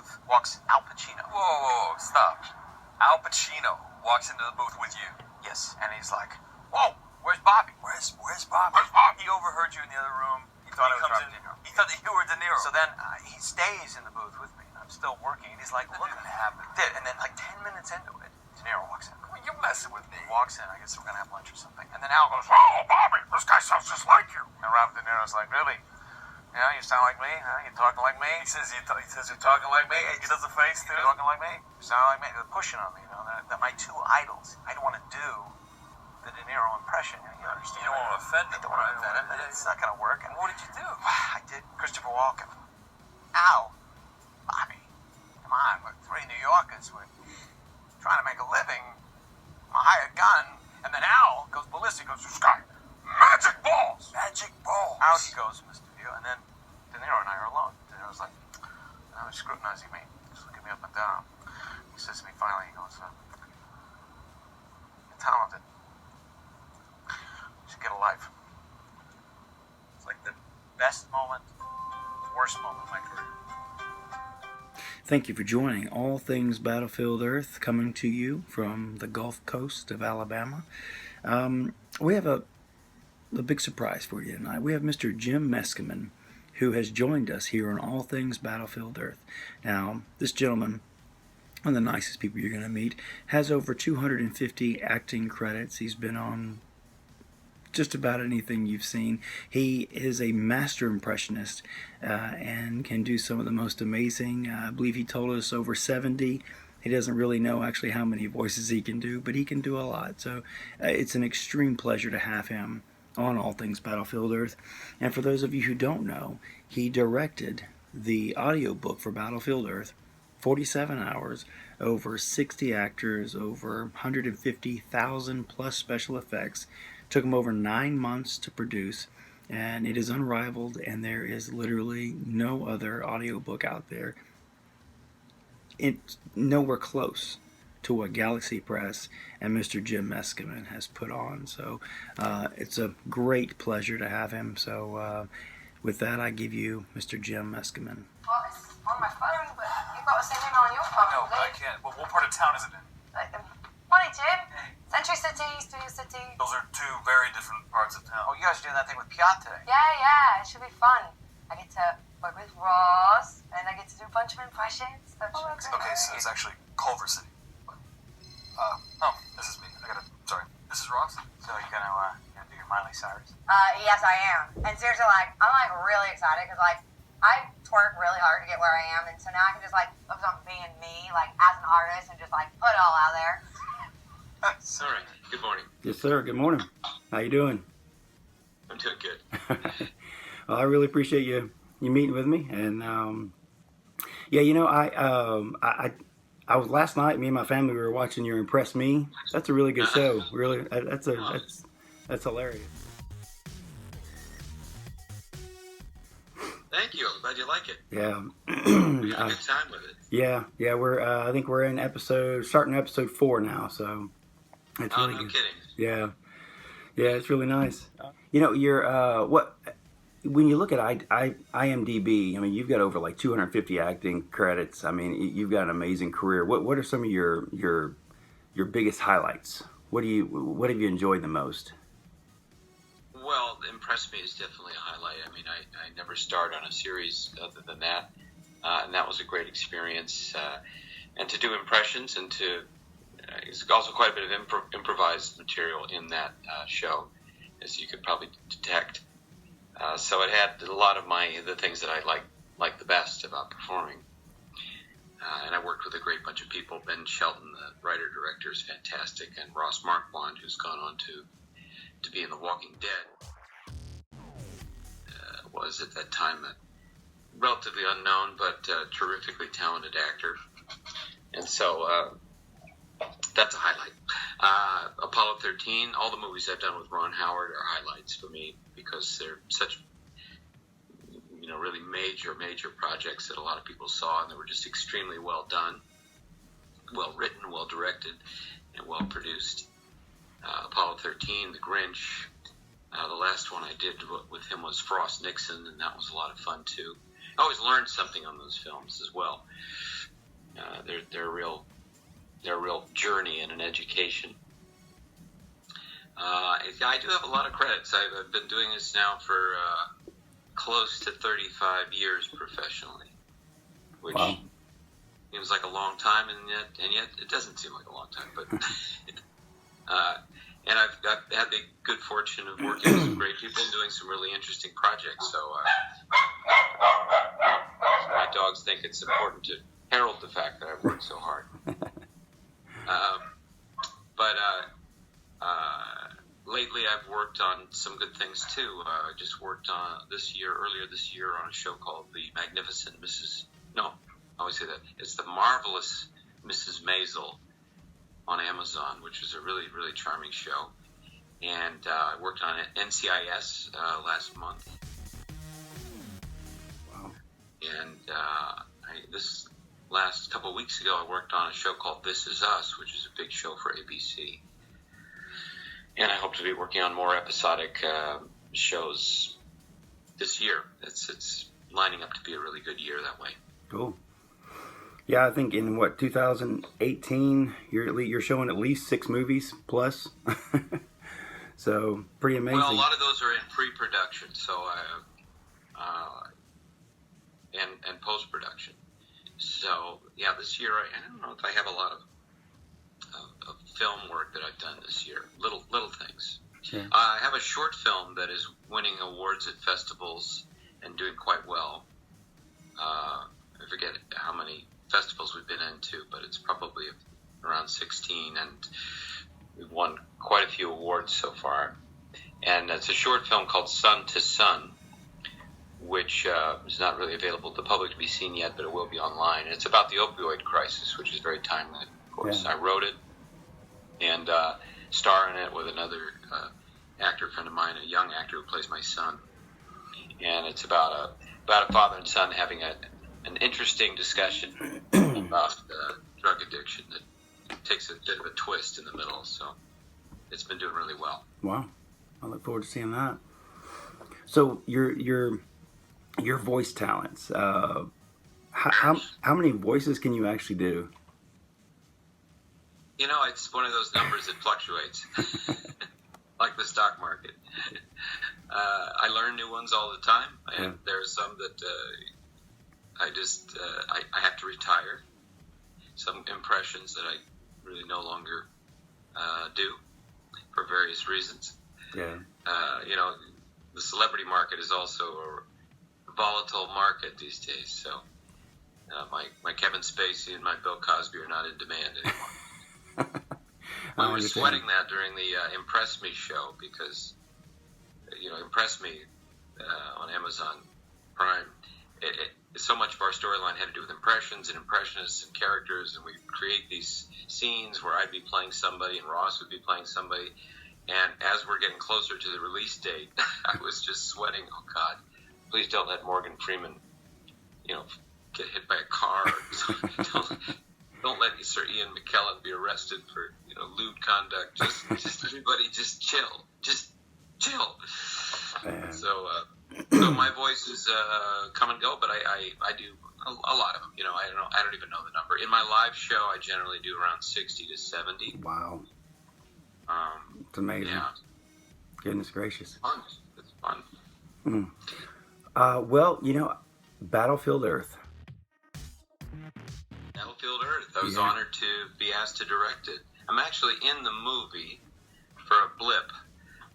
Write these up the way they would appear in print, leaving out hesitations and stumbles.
booth walks Al Pacino. Whoa, stop. Al Pacino walks into the booth with you. Yes, and he's like, "Whoa, where's Bobby? Where's Bobby? Where's Bobby?" He overheard you in the other room. He thought I was comes Robert De Niro. He thought that you were De Niro. So then he stays in the booth with me, and I'm still working, and he's like, That "Look, didn't happen. Did." And then like 10 minutes into it, De Niro walks in. Come on, you're messing with me. He walks in. I guess we're gonna have lunch or something. And then Al goes, "Oh, Bobby, this guy sounds just like you." And Robert De Niro's like, "Really? You know, you sound like me? Huh? You talking like me?" He says you're talking like me. He does the face too. You talking like me? You sound like me. They're pushing on me. You know that my two idols. I don't want to do the De Niro impression. You understand? You don't want to offend him. I don't want to offend him. It's not gonna work. And what did you do? I did Christopher Walken. Al, Bobby, come on. We're three New Yorkers. We're trying to make a living. I hire a gun, and then Al goes ballistic. Goes, "This guy, magic balls, magic balls." Out he goes, Mr. View, and then De Niro and I are alone. De Niro's like, "I was scrutinizing me. He's looking me up and down." He says to me finally, he goes, "You're talented. You should get a life." It's like the best moment, worst moment of my career. Thank you for joining All Things Battlefield Earth, coming to you from the Gulf Coast of Alabama. We have a big surprise for you tonight. We have Mr. Jim Meskimen, who has joined us here on All Things Battlefield Earth. Now, this gentleman, one of the nicest people you're going to meet, has over 250 acting credits. He's been on just about anything you've seen. He is a master impressionist and can do some of the most amazing, I believe he told us over 70. He doesn't really know actually how many voices he can do, but he can do a lot. So it's an extreme pleasure to have him on All Things Battlefield Earth. And for those of you who don't know, he directed the audiobook for Battlefield Earth, 47 hours, over 60 actors, over 150,000 plus special effects. Took him over 9 months to produce, and it is unrivaled, and there is literally no other audiobook out there. It's nowhere close to what Galaxy Press and Mr. Jim Meskimen has put on. So it's a great pleasure to have him. So with that, I give you Mr. Jim Meskimen. Well, it's on my phone, but you've got to send it on your phone. No, but I can't. What part of town is it in? Funny, Jim. Century City, Studio City. Those are two very different parts of town. Oh, you guys are doing that thing with Piat today. Yeah, it should be fun. I get to work with Ross, and I get to do a bunch of impressions. That's great. Okay, so it's actually Culver City. This is me. Sorry. This is Ross? So you're gonna do your Miley Cyrus? Yes, I am. And seriously, I'm really excited because I twerk really hard to get where I am, and so now I can just focus on being me, as an artist, and just put it all out there. Sorry. Good morning. Yes, sir. Good morning. How you doing? I'm doing good. Well, I really appreciate you meeting with me, and I was last night. Me and my family, we were watching your Impress Me. That's a really good show. Really, that's hilarious. Thank you. I'm glad you like it. Yeah. We had a good time with it. Yeah. We're I think we're in starting episode 4 now. So it's really no good. kidding. Yeah, it's really nice. You're when you look at IMDb, I mean, you've got over 250 acting credits. I mean, you've got an amazing career. What are some of your biggest highlights? What have you enjoyed the most? Well, Impress Me is definitely a highlight. I mean, I never starred on a series other than that, and that was a great experience. And to do impressions and it's also quite a bit of improvised material in that show, as you could probably detect. So it had a lot of the things that I like the best about performing. And I worked with a great bunch of people. Ben Shelton, the writer-director, is fantastic, and Ross Marquand, who's gone on to be in The Walking Dead, was at that time a relatively unknown but terrifically talented actor. And so that's a highlight. Apollo 13, all the movies I've done with Ron Howard are highlights for me because they're such, really major projects that a lot of people saw, and they were just extremely well done, well written, well directed, and well produced. Apollo 13, The Grinch. The last one I did with him was Frost Nixon, and that was a lot of fun too. always learned something on those films as well. They're a real journey and an education. I do have a lot of credits. I've been doing this now for close to 35 years professionally, which seems like a long time, and yet it doesn't seem like a long time. But and I've had the good fortune of working with some great people and doing some really interesting projects. So my dogs think it's important to herald the fact that I've worked so hard. But lately I've worked on some good things too. I just worked on earlier this year on a show called The Magnificent Mrs. No, I always say that. It's The Marvelous Mrs. Maisel on Amazon, which is a really, really charming show. And I worked on it NCIS last month. Wow. And this last couple of weeks ago, I worked on a show called This Is Us, which is a big show for ABC. And I hope to be working on more episodic shows this year. It's lining up to be a really good year that way. Cool. Yeah, I think in 2018, you're showing at least 6 movies plus. So pretty amazing. Well, a lot of those are in pre-production, so and post-production. So yeah, this year I don't know if I have a lot of film work that I've done this year. Little things. Sure. I have a short film that is winning awards at festivals and doing quite well. I forget how many festivals we've been into, but it's probably around 16, and we've won quite a few awards so far. And it's a short film called Sun to Sun, which is not really available to the public to be seen yet, but it will be online. And it's about the opioid crisis, which is very timely, of course. Yeah. I wrote it and star in it with another actor friend of mine, a young actor who plays my son. And it's about a father and son having an interesting discussion about drug addiction that takes a bit of a twist in the middle. So it's been doing really well. Wow. I look forward to seeing that. So your voice talents, how many voices can you actually do? You know, it's one of those numbers that fluctuates, like the stock market. I learn new ones all the time, and there are some that I have to retire. Some impressions that I really no longer do for various reasons. Yeah. You know, the celebrity market is also a volatile market these days. So my Kevin Spacey and my Bill Cosby are not in demand anymore. We were sweating that during the Impress Me show because, Impress Me on Amazon Prime, so much of our storyline had to do with impressions and impressionists and characters, and we create these scenes where I'd be playing somebody and Ross would be playing somebody. And as we're getting closer to the release date, I was just sweating. Oh God, please don't let Morgan Freeman, get hit by a car. Don't let Sir Ian McKellen be arrested for, lewd conduct. Just everybody, just chill. Just chill. So my voice is come and go, but I do a lot of them. I don't even know the number. In my live show, I generally do around 60 to 70. Wow. It's amazing. Yeah. Goodness gracious. It's fun. Well, Battlefield Earth. Battlefield Earth. I was honored to be asked to direct it. I'm actually in the movie for a blip.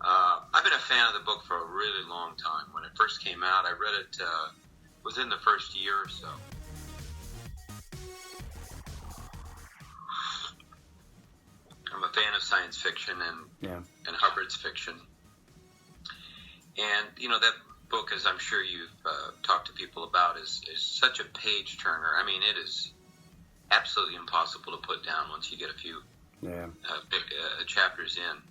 I've been a fan of the book for a really long time. When it first came out, I read it within the first year or so. I'm a fan of science fiction and Hubbard's fiction. And, that book, as I'm sure you've talked to people about, is such a page-turner. I mean, it is absolutely impossible to put down once you get a few chapters in.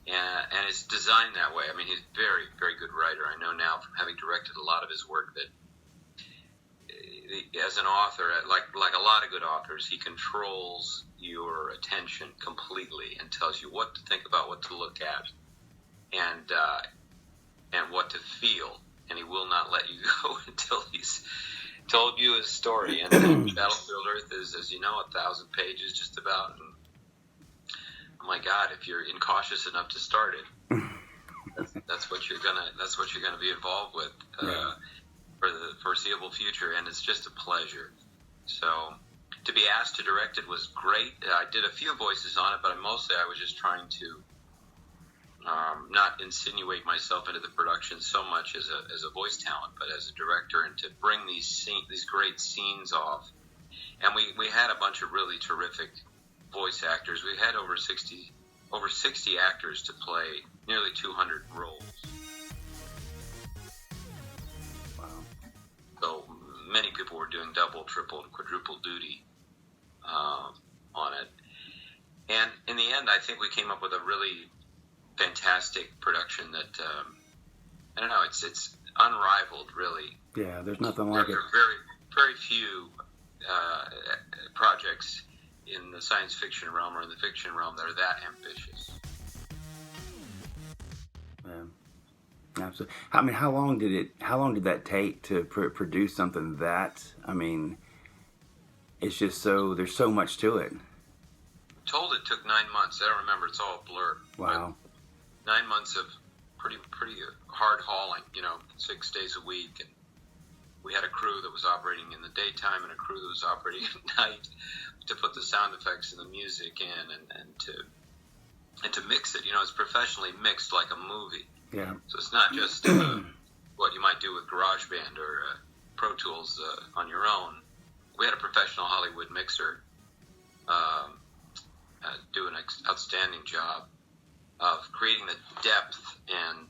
And it's designed that way. I mean, he's a very, very good writer. I know now from having directed a lot of his work that as an author, like a lot of good authors, he controls your attention completely and tells you what to think about, what to look at, and what to feel. And he will not let you go until he's told you his story. And Battlefield Earth is, as you know, 1,000 pages just about. And oh my God, if you're incautious enough to start it, that's what you're gonna be involved with for the foreseeable future. And it's just a pleasure. So to be asked to direct it was great. I did a few voices on it, but mostly I was just trying to not insinuate myself into the production so much as a voice talent, but as a director, and to bring these great scenes off. And we had a bunch of really terrific voice actors. We had over 60 actors to play nearly 200 roles. Wow. So many people were doing double, triple, and quadruple duty on it. And in the end, I think we came up with a really fantastic production that I don't know. It's unrivaled, really. Yeah, there's nothing like it. There are very, very few projects in the science fiction realm or in the fiction realm that are that ambitious. Yeah, absolutely. I mean, how long did that take to produce something that? I mean, it's just there's so much to it. Told it took 9 months. I don't remember. It's all a blur. Wow. But 9 months of pretty hard hauling. 6 days a week, and we had a crew that was operating in the daytime and a crew that was operating at night to put the sound effects and the music in, and to mix it. It's professionally mixed like a movie. Yeah. So it's not just what you might do with GarageBand or Pro Tools on your own. We had a professional Hollywood mixer do an outstanding job of creating the depth and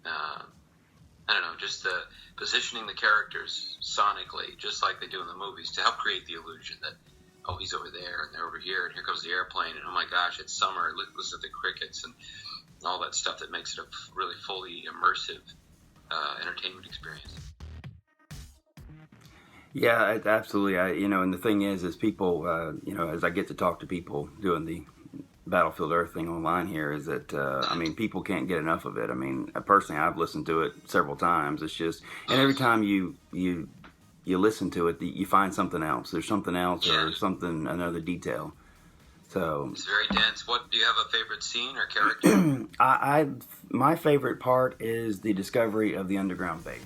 I don't know, just the positioning the characters sonically, just like they do in the movies, to help create the illusion that, oh, he's over there and they're over here and here comes the airplane and oh my gosh, it's summer, listen to the crickets and all that stuff that makes it a really fully immersive entertainment experience. Yeah, absolutely. And the thing is people, as I get to talk to people doing the Battlefield Earth thing online here, is that people can't get enough of it. I mean, personally, I've listened to it several times. It's just, and every time you listen to it, you find something else. There's something else or another detail. So it's very dense. What do you have a favorite scene or character? My favorite part is the discovery of the underground base.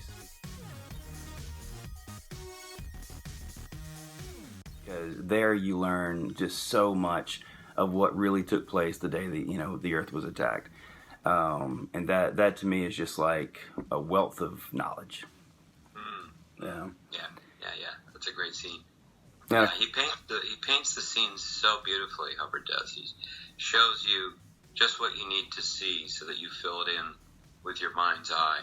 Because there you learn just so much of what really took place the day that the Earth was attacked, and that to me is just like a wealth of knowledge. Yeah. That's a great scene. Yeah. He paints the scenes so beautifully. Hubbard does. He shows you just what you need to see so that you fill it in with your mind's eye.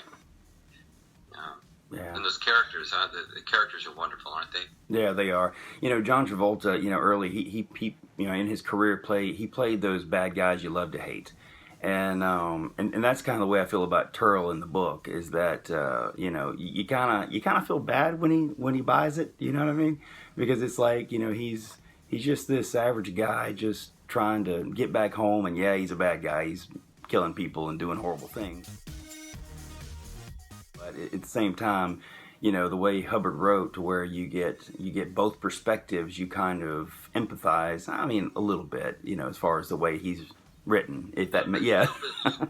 Yeah. And those characters, the characters are wonderful, aren't they? Yeah, they are. John Travolta, early he in his career he played those bad guys you love to hate, and that's kind of the way I feel about Turl in the book. Is that you kind of feel bad when he buys it. You know what I mean? Because it's like he's just this average guy just trying to get back home, and yeah, he's a bad guy. He's killing people and doing horrible things. But at the same time, the way Hubbard wrote, to where you get both perspectives, you kind of empathize. I mean, a little bit, as far as the way he's written. If that, yeah. A little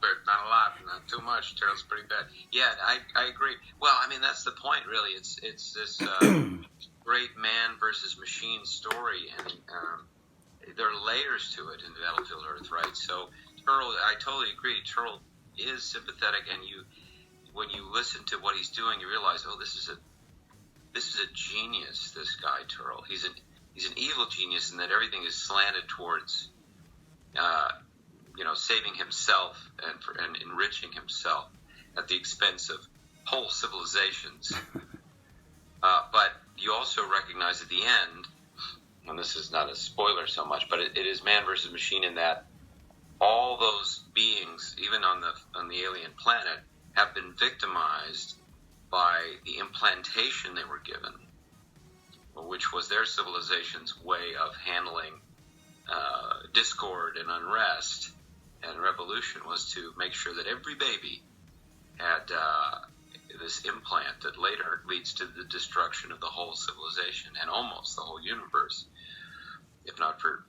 bit, not a lot, not too much. Turl's pretty bad. Yeah, I agree. Well, I mean, that's the point, really. It's this great man versus machine story, and there are layers to it in Battlefield Earth, right? So Turl, I totally agree. Turl is sympathetic, and when you listen to what he's doing, you realize, oh, this is a genius. This guy Turl, he's an evil genius in that everything is slanted towards, saving himself and enriching himself at the expense of whole civilizations. But you also recognize at the end, and this is not a spoiler so much, but it is man versus machine in that all those beings, even on the alien planet, have been victimized by the implantation they were given, which was their civilization's way of handling discord and unrest and revolution, was to make sure that every baby this implant that later leads to the destruction of the whole civilization and almost the whole universe, if not for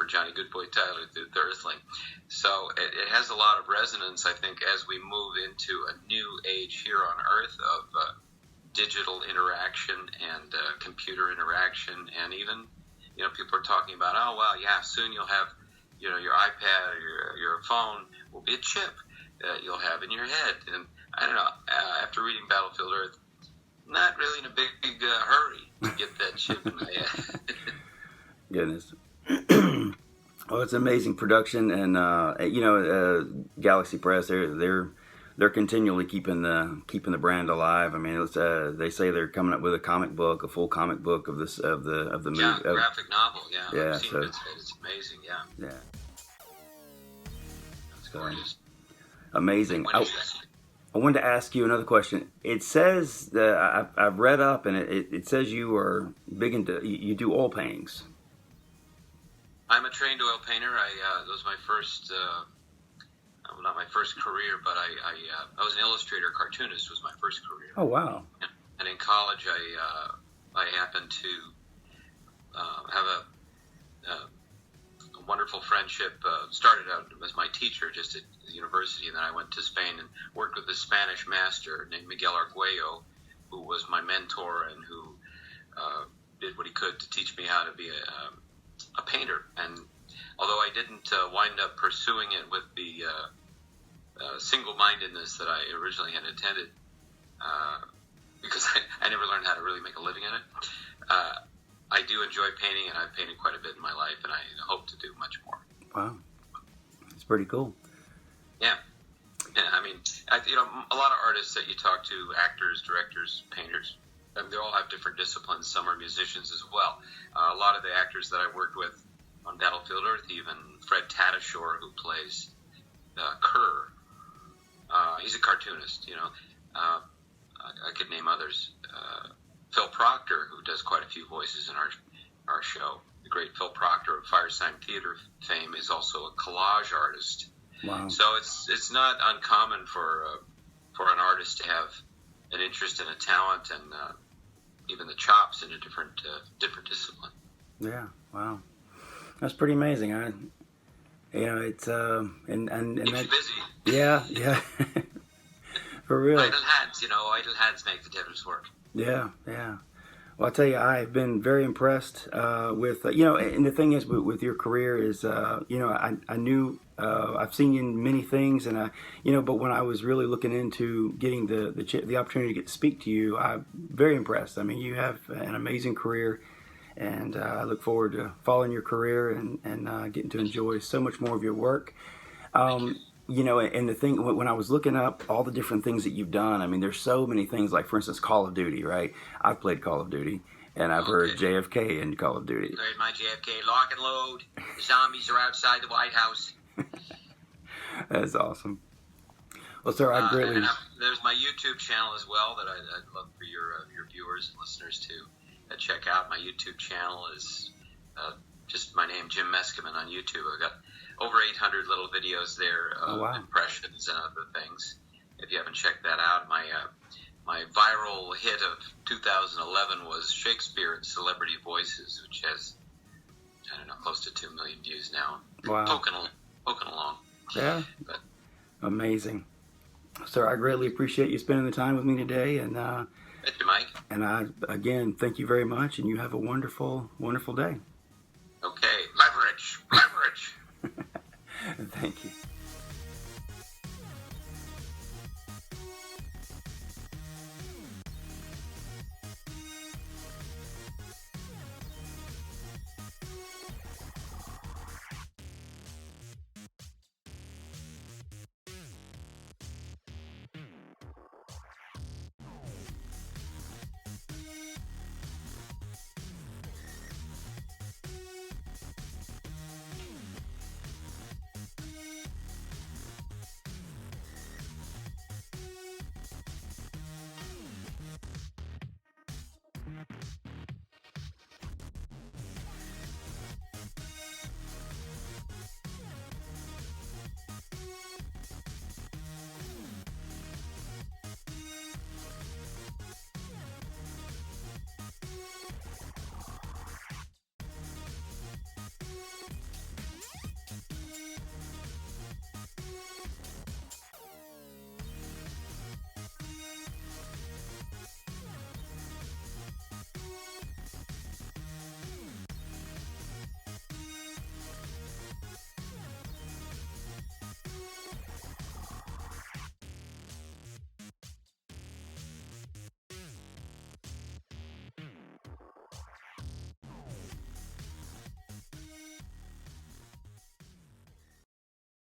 Johnny Goodboy Tyler, the Earthling. So it has a lot of resonance, I think, as we move into a new age here on Earth of digital interaction and computer interaction, and even, people are talking about, oh, well, yeah, soon you'll have, your iPad or your phone will be a chip that you'll have in your head. And I don't know, after reading Battlefield Earth, not really in a big hurry to get that chip in my head. Goodness. Well, it's amazing production, and Galaxy Press, they're continually keeping the brand alive. I mean, they say they're coming up with a full comic book of the movie. Yeah, graphic novel. Yeah, yeah. I've seen it. It's amazing. Yeah. Yeah. It's gorgeous. Amazing. When did you guys- I wanted to ask you another question. It says that I've read up, and it says you are big into you do oil paintings. I'm a trained oil painter. That was my first, not my first career, but I was an illustrator, cartoonist was my first career. Oh, wow. And in college, I happened to have a wonderful friendship. Started out as my teacher just at the university, and then I went to Spain and worked with a Spanish master named Miguel Arguello, who was my mentor and who did what he could to teach me how to be a painter. And although I didn't wind up pursuing it with the single-mindedness that I originally had intended, because I never learned how to really make a living in it, I do enjoy painting, and I've painted quite a bit in my life, and I hope to do much more. Wow. It's pretty cool. Yeah. And I mean, a lot of artists that you talk to, actors, directors, painters, they all have different disciplines. Some are musicians as well. A lot of the actors that I worked with on Battlefield Earth, even Fred Tatasciore, who plays Kerr, he's a cartoonist, I could name others. Phil Proctor, who does quite a few voices in our show, the great Phil Proctor of Firesign Theater fame, is also a collage artist. Wow. So it's not uncommon for an artist to have an interest and a talent and even the chops in a different discipline. Yeah. Wow. That's pretty amazing. It's and Keeps that, you busy. Yeah. For real. Idle hands make the devil's work. Yeah. Well, I tell you, I've been very impressed with, and the thing is with your career is, I knew, I've seen you in many things, and but when I was really looking into getting the opportunity to get to speak to you, I'm very impressed. I mean, you have an amazing career, and I look forward to following your career and getting to enjoy so much more of your work. And the thing, when I was looking up all the different things that you've done, I mean, there's so many things, like, for instance, Call of Duty, right? I've played Call of Duty, and I've heard JFK in Call of Duty. There's my JFK, lock and load. The zombies are outside the White House. That's awesome. Well, sir, I greatly... And there's my YouTube channel as well that I'd love for your viewers and listeners to check out. My YouTube channel is just my name, Jim Meskimen, on YouTube. I've got over 800 little videos there of impressions and other things. If you haven't checked that out, my viral hit of 2011 was Shakespeare and Celebrity Voices, which has, close to 2 million views now. Wow. Poking along. Yeah. But, amazing. Sir, I greatly appreciate you spending the time with me today, and thank you, Mike. And I, again, thank you very much, and you have a wonderful, wonderful day. Okay. Leverage. Thank you.